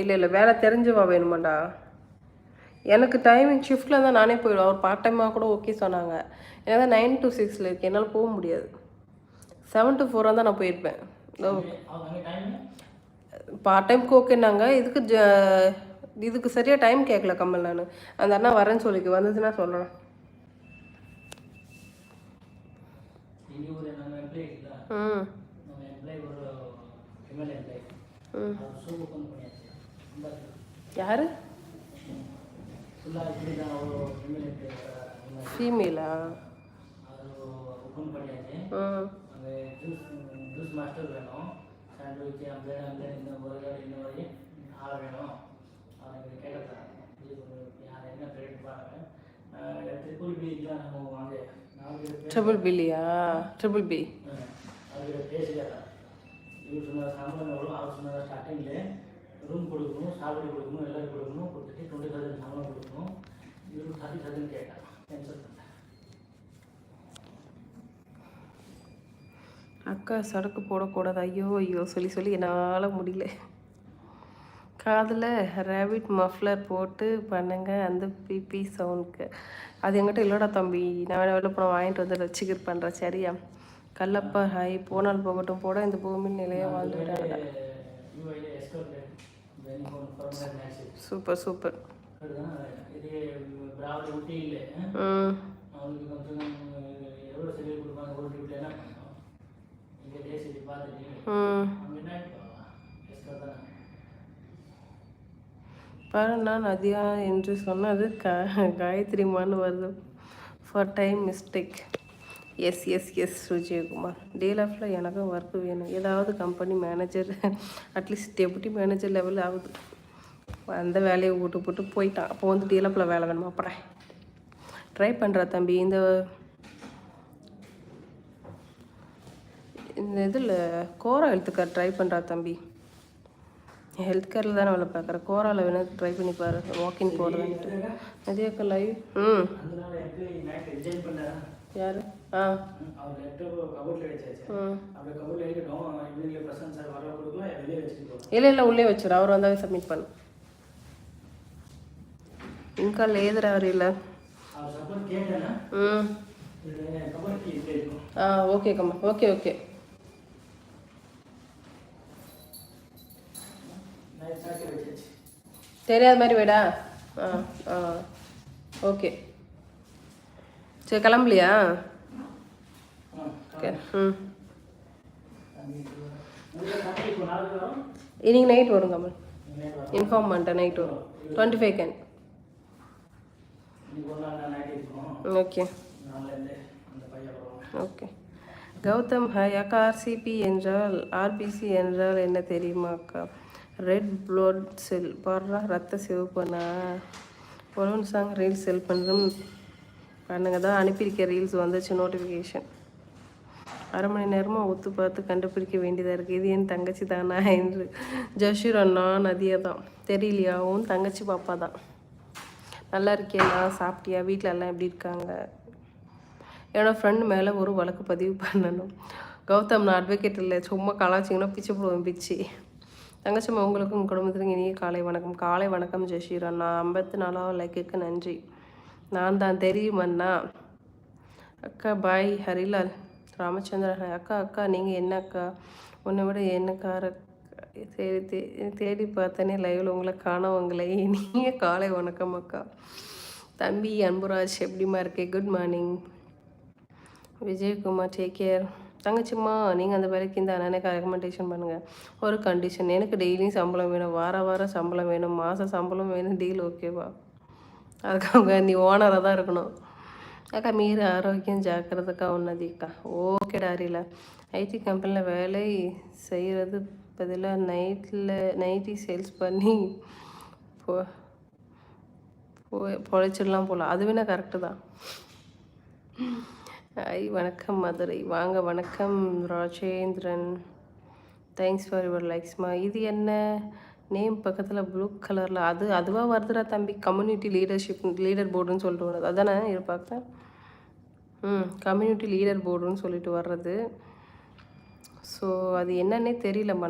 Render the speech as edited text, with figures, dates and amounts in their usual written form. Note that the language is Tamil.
இல்லை இல்லை, வேலை தெரிஞ்சவா வேணுமாண்டா. எனக்கு டைமிங் ஷிஃப்ட்டில் தான் நானே போயிடுவேன். அவர் பார்ட் டைமாக கூட ஓகே சொன்னாங்க. ஏன்னா 9 to 6 இருக்குது, என்னால் போக முடியாது. 7 to 4 தான் நான் போயிருப்பேன். பார்ட் டைமுக்கு ஓகேனாங்க. இதுக்கு சரியாக டைம் கேட்கல கம்மல். நான் அந்த அண்ணா வரேன்னு சொல்லிக்கு வந்ததுன்னா சொல்லலாம். யாரு? ஃபீமேலா? மாஸ்டர் வேணும், சாண்ட்விச் இந்த முறையில் ஆள் வேணும். அவனுக்கு கேட்கறேன் யார் என்ன ரேட் பாருங்க. ட்ரிபிள் பி தான் நம்ம வாங்க. ட்ரிபிள் பில்லியா? ட்ரிபிள் பி அதுக்கு பேசிக்கிறேன். இவர் சொன்ன சம்பளம் எவ்வளோ, அவர் சொன்ன ஸ்டார்டிங்கில் ரூம் கொடுக்கணும், சாப்பாடு கொடுக்கணும், எல்லோரும் கொடுக்கணும், கொடுத்துட்டு 20,000 சம்பளம் கொடுக்கணும். இவருக்கு 30,000 கேட்டேன், கேன்சல் பண்ணேன். அக்கா சரக்கு போடக்கூடாது, ஐயோ ஐயோ சொல்லி சொல்லி என்னால் முடியல. காதில் ரேபிட் மஃப்ளர் போட்டு பண்ணுங்க அந்த பிபி சவுண்டுக்கு. அது எங்கிட்ட இல்லைடா தம்பி, நான் வெளில போன வாங்கிட்டு வந்து வச்சுக்கிட்டு பண்ணுறேன். சரியா? கல்லப்பா ஹாய், போனால் போகட்டும் போட இந்த பூமியில் நிலைய வாழ்ந்துட்டாங்க. Super super. பாரு, நான் நதியா என்று சொன்னது காயத்ரிமான்னு வருது. For time mistake. Yes yes yes Vijayakumar. Day லைஃப்பில் எனக்கும் ஒர்க்கு வேணும். ஏதாவது company manager, at least deputy manager level ஆகுது. அந்த வேலையை விட்டு போட்டு போயிட்டான். அப்போ வந்து டே லைஃப்பில் வேலை வேணுமா? அப்புறம் ட்ரை பண்ணுறா தம்பி. இந்த இதில் கோரா ஹெல்த் கேர் ட்ரை பண்ணுறா தம்பி. ஹெல்த் கேரில் தானே வேலை பார்க்குறேன். கோராவில் வேணும் ட்ரை பண்ணி பாரு, வாக்கிங் போகிறதுன்ட்டு. நதியாக்கா லைவ். யார்? இல்லை இல்லை, உள்ளே வச்சுரு. அவர் வந்தாவே சப்மிட் பண்ணு. ఇంకా లేదురా ఇలా. ఓకే కమ్మా, ఓకే ఓకే. தெரியாத மாதிரி வேடா. ஓகே சரி, கிளம்பலையா? ஓகே. இன்னைக்கு நைட் வரும் கமல், இன்ஃபார்ம் பண்ணிட்டேன். நைட் வரும் 25 can. Okay okay. Gautam hi அக்கா. ஆர்சிபி என்றால் ஆர்பிசி என்றால் என்ன தெரியுமா அக்கா? Red blood cell. பாடுறா, ரத்த சிவப்புண்ணா. பொலூன் சாங் ரீல்ஸ் செல் பண்ணுறோம் பண்ணுங்க தான் அனுப்பியிருக்க. ரீல்ஸ் வந்துச்சு நோட்டிஃபிகேஷன். அரை மணி நேரமாக ஒத்து பார்த்து கண்டுபிடிக்க வேண்டியதாக இருக்குது. இது என் தங்கச்சி தானா என்று. ஜஷீர் அண்ணா நதியா தான். தெரியலையா? உன் தங்கச்சி பாப்பா தான். நல்லா இருக்கியா? சாப்பிட்டியா? வீட்டில் எல்லாம் எப்படி இருக்காங்க? என்னோடய ஃப்ரெண்டு மேலே ஒரு வழக்கு பதிவு பண்ணணும். கௌதம், நான் அட்வொகேட் இல்லை, சும்மா கலாச்சிங்கன்னா பிச்சு போடுவேன் பிச்சு. தங்கச்சம்மா, உங்களுக்கும் உங்கள் குடும்பத்துக்கு இனிய காலை வணக்கம். காலை வணக்கம் ஜஷீர் அண்ணா. 54 லைக்குக்கு நன்றி. நான் தான் தெரியும் அண்ணா. அக்கா பாய். ஹரிலால் ராமச்சந்திரன். அக்கா அக்கா நீங்கள் என்ன அக்கா? உன்னை விட என்னக்கார தேடி பார்த்தனே லைவில் உங்களை காணவங்களே. நீங்கள் காலை வணக்கம் அக்கா. தம்பி அன்புராஜ் எப்படிமா இருக்கே? Good morning. Vijayakumar take care. தங்கச்சிம்மா, நீங்கள் அந்த வேலைக்கு இந்த அண்ணனுக்கு ரெக்கமெண்டேஷன் பண்ணுங்கள். ஒரு கண்டிஷன், எனக்கு டெய்லியும் சம்பளம் வேணும், வாரம் சம்பளம் வேணும், மாதம் சம்பளம் வேணும். டீல் ஓகேவா? அதுக்காக நீ ஓனராக தான் இருக்கணும் அக்கா. மீற ஆரோக்கியம் ஜாக்கிரதைக்கா. உன்னதிக்கா. ஓகேடா. அறியில ஐடி கம்பெனியில் வேலை செய்கிறது பதிலாக நைட்டி சேல்ஸ் பண்ணி பொழைச்சிடலாம் போல். அது வேணால் கரெக்டு தான். வணக்கம் மதுரை. வாங்க. வணக்கம் ராஜேந்திரன். தேங்க்ஸ் ஃபார் யுவர் லைக்ஸ்மா. இது என்ன நேம் பக்கத்தில் ப்ளூ கலரில்? அதுவாக வருதுடா தம்பி. கம்யூனிட்டி லீடர் போர்டுன்னு சொல்லிட்டு வர்றது அதானே இருப்பாக்க. கம்யூனிட்டி லீடர் போர்டுன்னு சொல்லிட்டு வர்றது. ஸோ அது என்னன்னே தெரியலம்மா.